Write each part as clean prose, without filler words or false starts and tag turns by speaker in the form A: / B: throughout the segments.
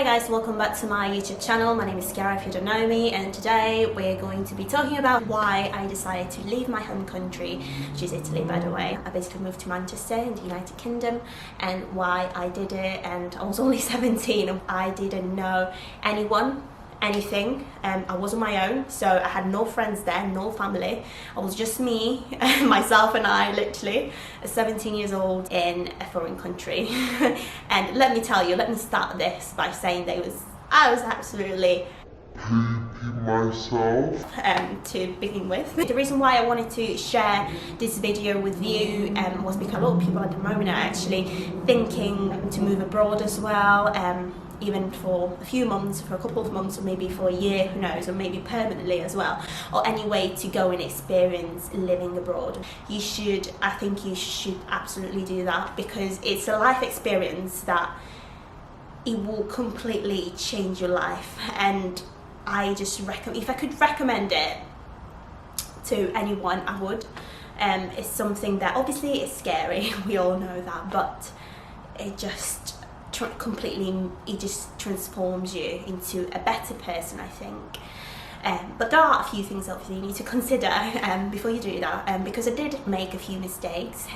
A: Hi guys, welcome back to my YouTube channel. My name is Chiara if you don't know me, and today we're going to be talking about why I decided to leave my home country, which is Italy by the way. I basically moved to Manchester in the United Kingdom, and why I did it. And I was only 17. I didn't know anyone, anything. I was on my own, so I had no friends there, no family. I was just me, myself and I, literally 17 years old in a foreign country. And let me tell you, let me start this by saying that I was absolutely hating myself to begin with. The reason why I wanted to share this video with you was because a lot of people at the moment are actually thinking to move abroad as well, even for a few months, for a couple of months, or maybe for a year, who knows, or maybe permanently as well, or any way to go and experience living abroad. I think you should absolutely do that, because it's a life experience that it will completely change your life. And I just recommend, if I could recommend it to anyone, I would. It's something that obviously is scary, we all know that, but it just transforms you into a better person, I think. But there are a few things obviously you need to consider before you do that, because I did make a few mistakes.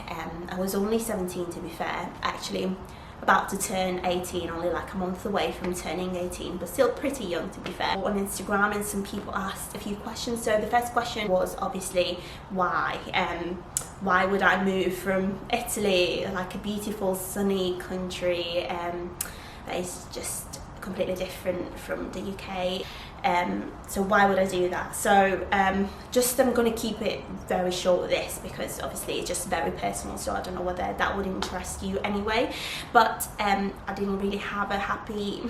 A: I was only 17, to be fair, actually about to turn 18, only like a month away from turning 18, but still pretty young, to be fair. On Instagram, and some people asked a few questions. So the first question was obviously why would I move from Italy, like a beautiful sunny country that is just completely different from the UK, so why would I do that? So I'm going to keep it very short with this, because obviously it's just very personal, so I don't know whether that would interest you anyway. But I didn't really have a happy,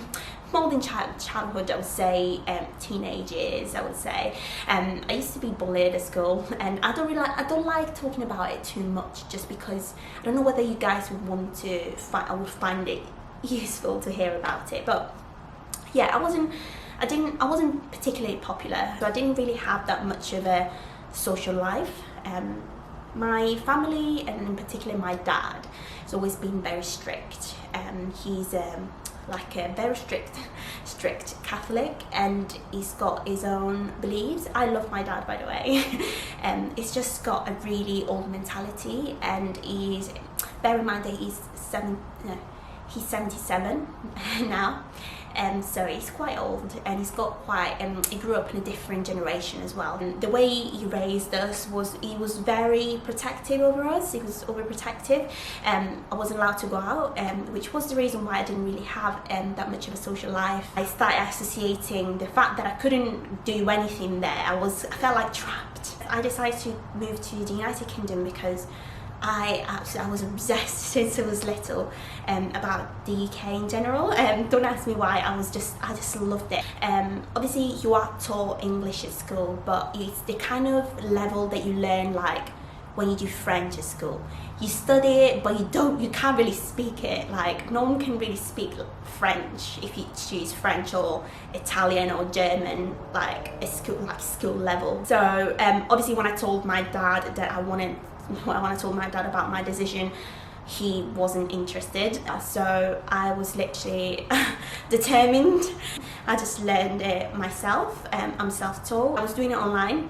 A: more than childhood, I would say, teenage years, I would say. I used to be bullied at school, and I don't like talking about it too much, just because I don't know whether you guys would want to I would find it useful to hear about it. But yeah, I wasn't particularly popular, so I didn't really have that much of a social life. My family, and in particular my dad, has always been very strict. He's like a very strict Catholic, and he's got his own beliefs. I love my dad, by the way. He's just got a really old mentality, and bear in mind that he's 77 now, so he's quite old, and he's got he grew up in a different generation as well. And the way he raised us he was very protective over us. He was overprotective. I wasn't allowed to go out, which was the reason why I didn't really have that much of a social life. I started associating the fact that I couldn't do anything there. I felt like trapped. I decided to move to the United Kingdom because I was obsessed since I was little about the UK in general. Don't ask me why. I just loved it. Obviously you are taught English at school, but it's the kind of level that you learn like when you do French at school. You study it, but you can't really speak it. Like, no one can really speak French if you choose French or Italian or German, like a school level. So obviously when I told my dad that when I told my dad about my decision, he wasn't interested. So I was literally determined. I just learned it myself. I'm self-taught. I was doing it online,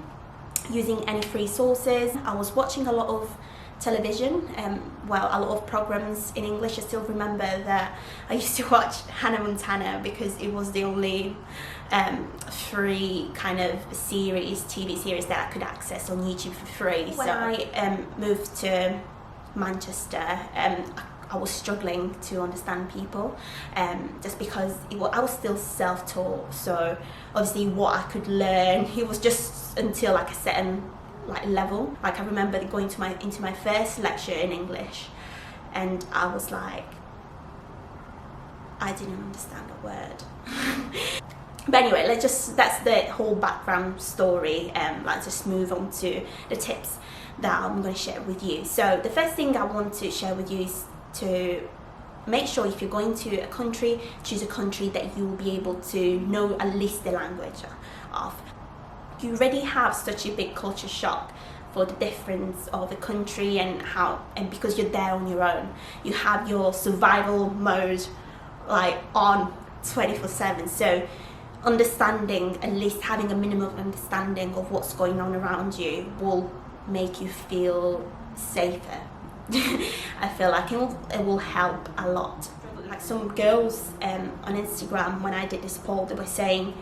A: using any free sources. I was watching a lot of television, a lot of programs in English. I still remember that I used to watch Hannah Montana, because it was the only free kind of TV series that I could access on YouTube for free. When I moved to Manchester, I was struggling to understand people, just because I was still self-taught. So obviously what I could learn, it was just until like a certain level. Like, I remember going into my first lecture in English, and I was like, I didn't understand a word. But anyway, that's the whole background story. Let's just move on to the tips that I'm going to share with you. So the first thing I want to share with you is to make sure, if you're going to a country, choose a country that you will be able to know at least the language of. You already have such a big culture shock for the difference of the country, and because you're there on your own, you have your survival mode like on 24/7. So understanding, at least having a minimum understanding of what's going on around you, will make you feel safer. I feel like it will help a lot. Like some girls on Instagram, when I did this poll, they were saying,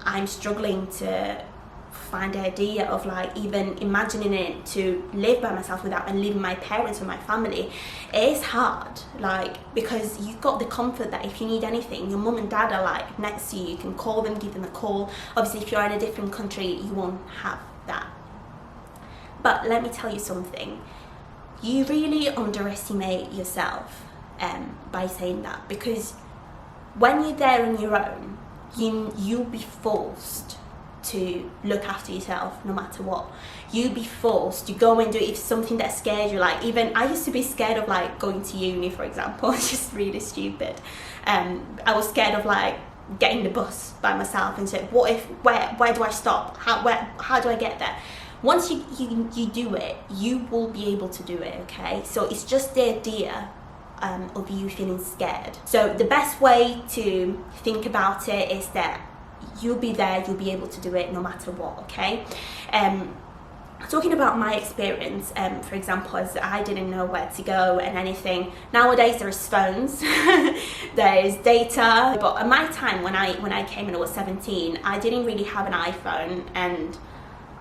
A: I'm struggling to find the idea of like even imagining it to live by myself without and leaving my parents or my family. It is hard, like, because you've got the comfort that if you need anything, your mum and dad are like next to you. You can call them, give them a call. Obviously, if you're in a different country, you won't have that. But let me tell you something, you really underestimate yourself by saying that, because when you're there on your own, you'll be forced to look after yourself no matter what. You'll be forced to go and do it if something that scares you. Like, even I used to be scared of like going to uni, for example. It's just really stupid. I was scared of like getting the bus by myself and said, what if, where do I stop? How do I get there? Once you do it, you will be able to do it, okay? So it's just the idea of you feeling scared. So the best way to think about it is that you'll be there, you'll be able to do it no matter what, okay? Talking about my experience, for example, as I didn't know where to go and anything. Nowadays there is phones, there is data, but at my time when I came and I was 17, I didn't really have an iPhone, and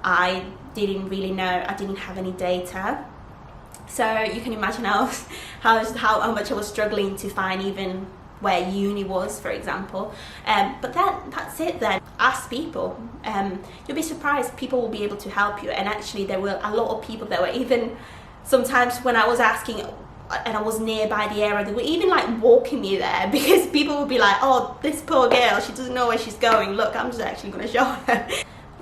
A: I didn't really know, I didn't have any data. So you can imagine how much I was struggling to find even where uni was, for example. But that's it then. Ask people. You'll be surprised, people will be able to help you. And actually there were a lot of people that were, even sometimes when I was asking and I was nearby the area, they were even like walking me there, because people would be like, oh, this poor girl, she doesn't know where she's going. Look, I'm just actually going to show her.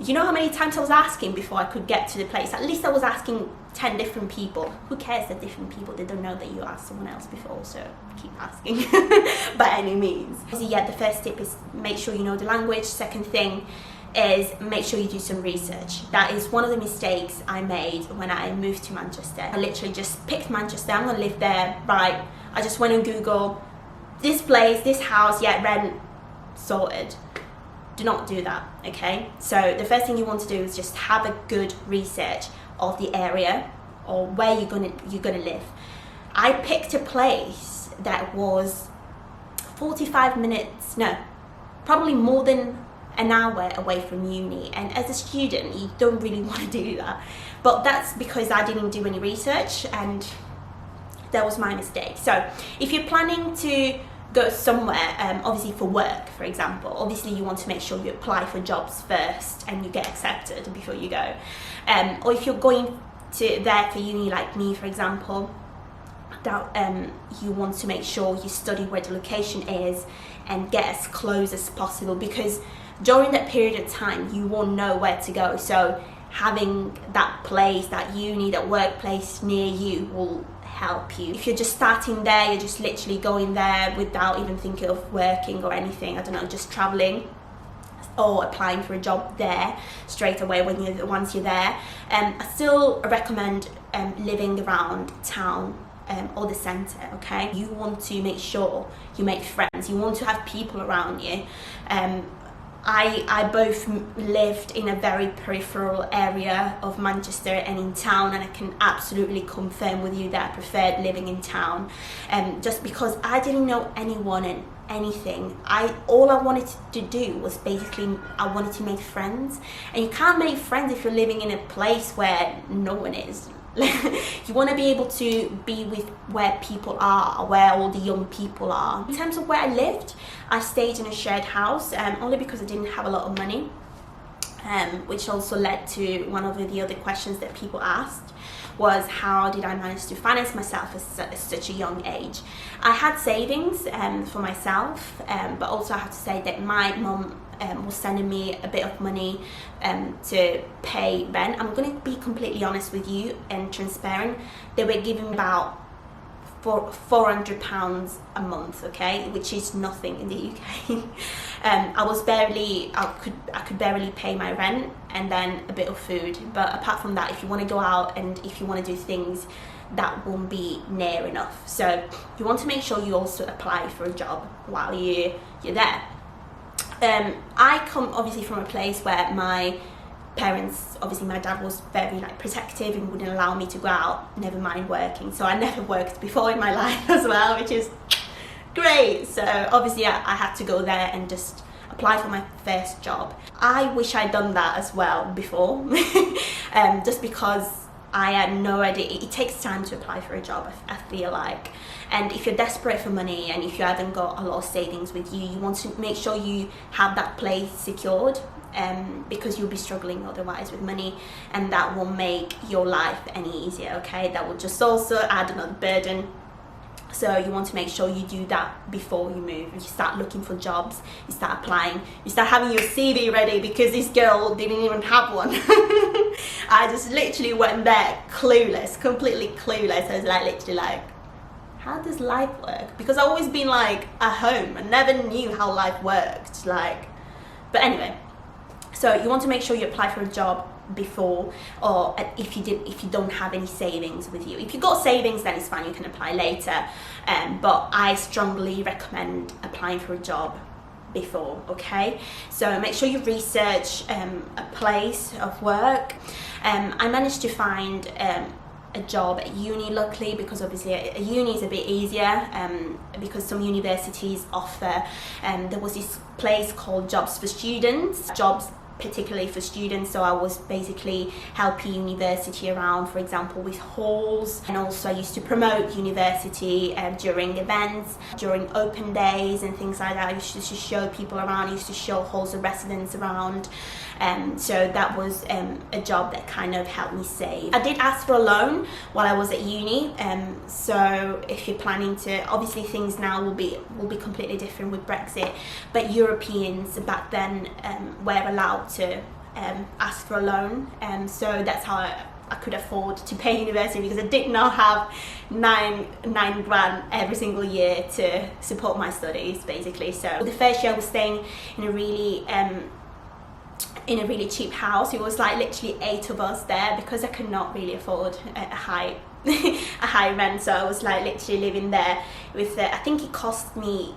A: You know how many times I was asking before I could get to the place? At least I was asking 10 different people. Who cares, they're different people, they don't know that you asked someone else before, so keep asking by any means. So yeah, the first tip is make sure you know the language. Second thing is make sure you do some research. That is one of the mistakes I made when I moved to Manchester. I literally just picked Manchester, I'm gonna live there, right? I just went on Google, this place, this house, yeah, rent, sorted. Do not do that, okay? So the first thing you want to do is just have a good research of the area or where you're gonna live. I picked a place that was 45 minutes, no, probably more than an hour away from uni, and as a student you don't really want to do that, but that's because I didn't do any research, and that was my mistake. So if you're planning to go somewhere, obviously for work, for example, obviously you want to make sure you apply for jobs first and you get accepted before you go. Or if you're going there for uni like me, for example, that you want to make sure you study where the location is and get as close as possible, because during that period of time you won't know where to go. So having that place, that uni, that workplace near you will help you. If you're just starting there, you're just literally going there without even thinking of working or anything, I don't know, just traveling or applying for a job there straight away once you're there, I still recommend living around town or the centre, okay? You want to make sure you make friends, you want to have people around you. I both lived in a very peripheral area of Manchester and in town, and I can absolutely confirm with you that I preferred living in town, just because I didn't know anyone and anything. All I wanted to do was basically, I wanted to make friends, and you can't make friends if you're living in a place where no one is. You want to be able to be with where people are, where all the young people are. In terms of where I lived, I stayed in a shared house, only because I didn't have a lot of money, which also led to one of the other questions that people asked, was how did I manage to finance myself at such a young age. I had savings for myself, but also I have to say that my mum was sending me a bit of money to pay rent. I'm going to be completely honest with you and transparent. They were giving me about £400 a month, okay, which is nothing in the UK. I could barely pay my rent and then a bit of food. But apart from that, if you want to go out and if you want to do things, that won't be near enough. So you want to make sure you also apply for a job while you're there. I come obviously from a place where my parents, obviously my dad was very like protective and wouldn't allow me to go out, never mind working. So I never worked before in my life as well, which is great. So obviously I had to go there and just apply for my first job. I wish I'd done that as well before, just because I had no idea. It takes time to apply for a job, I feel like. And if you're desperate for money and if you haven't got a lot of savings with you, you want to make sure you have that place secured, because you'll be struggling otherwise with money, and that won't make your life any easier, okay? That will just also add another burden. So you want to make sure you do that before you move. You start looking for jobs, you start applying, you start having your CV ready, because this girl didn't even have one. I just literally went there clueless, completely clueless. I was like literally like, how does life work? Because I've always been like at home and never knew how life worked. Like, but anyway, so you want to make sure you apply for a job before, or if you don't have any savings with you. If you've got savings, then it's fine, you can apply later, but I strongly recommend applying for a job before, okay? So make sure you research a place of work. I managed to find a job at uni, luckily, because obviously a uni is a bit easier, because some universities offer, there was this place called Jobs for Students, jobs particularly for students. So I was basically helping university around, for example, with halls, and also I used to promote university during events, during open days and things like that. I used to show people around, I used to show halls of residents around. So that was a job that kind of helped me save. I did ask for a loan while I was at uni, so if you're planning to, obviously things now will be completely different with Brexit, but Europeans back then were allowed to ask for a loan, so that's how I could afford to pay university, because I did not have nine grand every single year to support my studies, basically. So the first year I was staying in a really cheap house. It was like literally 8 of us there, because I could not really afford a high rent. So I was like literally living there with I think it cost me,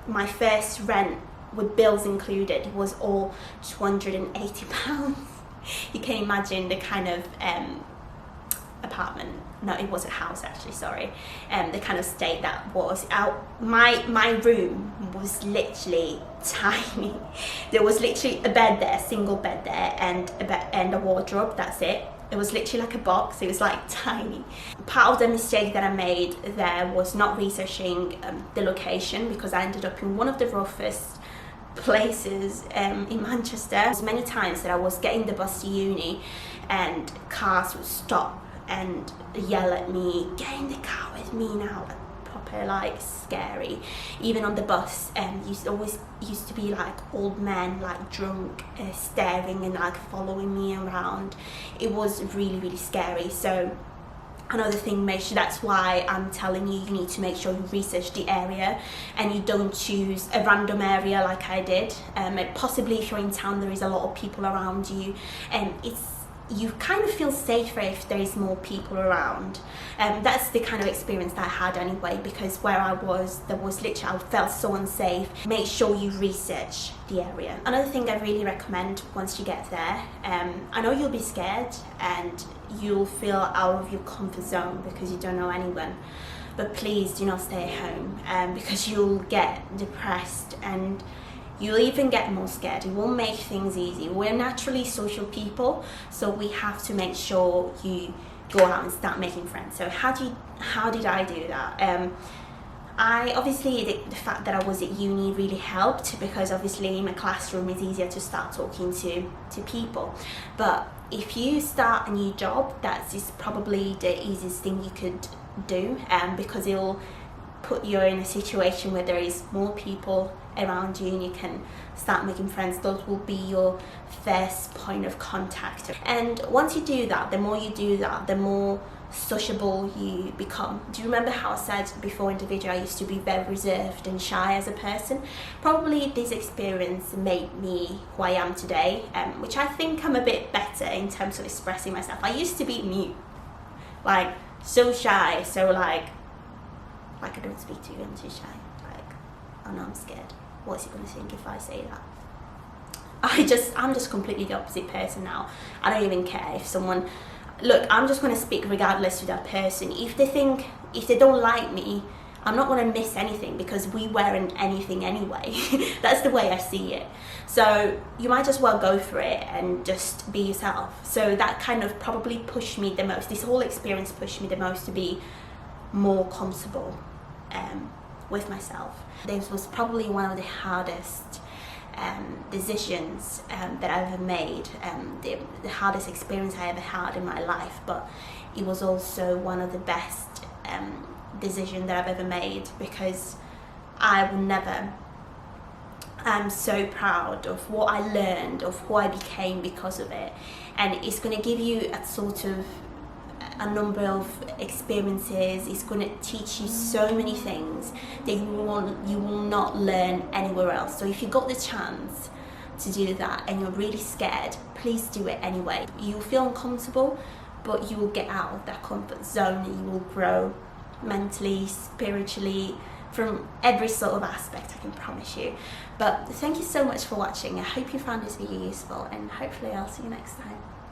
A: my first rent with bills included, was all £280. You can imagine the kind of apartment, no, it was a house actually, sorry, the kind of state that was out. My room was literally tiny. There was literally a bed there, single bed there, and a wardrobe, that's it. It was literally like a box. It was like tiny. Part of the mistake that I made there was not researching the location, because I ended up in one of the roughest places in Manchester. Many times that I was getting the bus to uni and cars would stop and yell at me, "Get in the car with me now." Proper like scary. Even on the bus, always used to be like old men, like drunk, staring and like following me around. It was really, really scary. So another thing, that's why I'm telling you, you need to make sure you research the area and you don't choose a random area like I did. Possibly if you're in town, there is a lot of people around you, and you kind of feel safer if there is more people around. That's the kind of experience that I had anyway, because where I was, there was literally, I felt so unsafe. Make sure you research the area. Another thing I really recommend once you get there, I know you'll be scared and you'll feel out of your comfort zone because you don't know anyone, but please do not stay at home, because you'll get depressed and you'll even get more scared. It won't make things easy. We're naturally social people, so we have to make sure you go out and start making friends. So how did I do that? I obviously, the fact that I was at uni really helped, because obviously in a classroom it's easier to start talking to people. But if you start a new job, that is probably the easiest thing you could do, because it'll put you in a situation where there is more people around you and you can start making friends. Those will be your first point of contact. And once you do that, the more you do that, the more sociable you become. Do you remember how I said before in the video I used to be very reserved and shy as a person? Probably this experience made me who I am today, which I think I'm a bit better in terms of expressing myself. I used to be mute, like so shy, so like I don't speak to you, I'm too shy, like, oh no, I'm scared, what's he gonna think if I say that? I'm just completely the opposite person now. I don't even care if someone, look, I'm just going to speak regardless to that person. If they don't like me, I'm not going to miss anything because we weren't anything anyway. That's the way I see it. So you might as well go for it and just be yourself. So that kind of probably pushed me the most. This whole experience pushed me the most to be more comfortable with myself. This was probably one of the hardest decisions that I ever made, the hardest experience I ever had in my life, but it was also one of the best decisions that I've ever made, because I'm so proud of what I learned, of who I became because of it, and it's going to give you a sort of a number of experiences. It's going to teach you so many things that you will not learn anywhere else. So if you got the chance to do that and you're really scared, please do it anyway. You'll feel uncomfortable, but you will get out of that comfort zone and you will grow mentally, spiritually, from every sort of aspect, I can promise you. But thank you so much for watching. I hope you found this video useful, and hopefully I'll see you next time.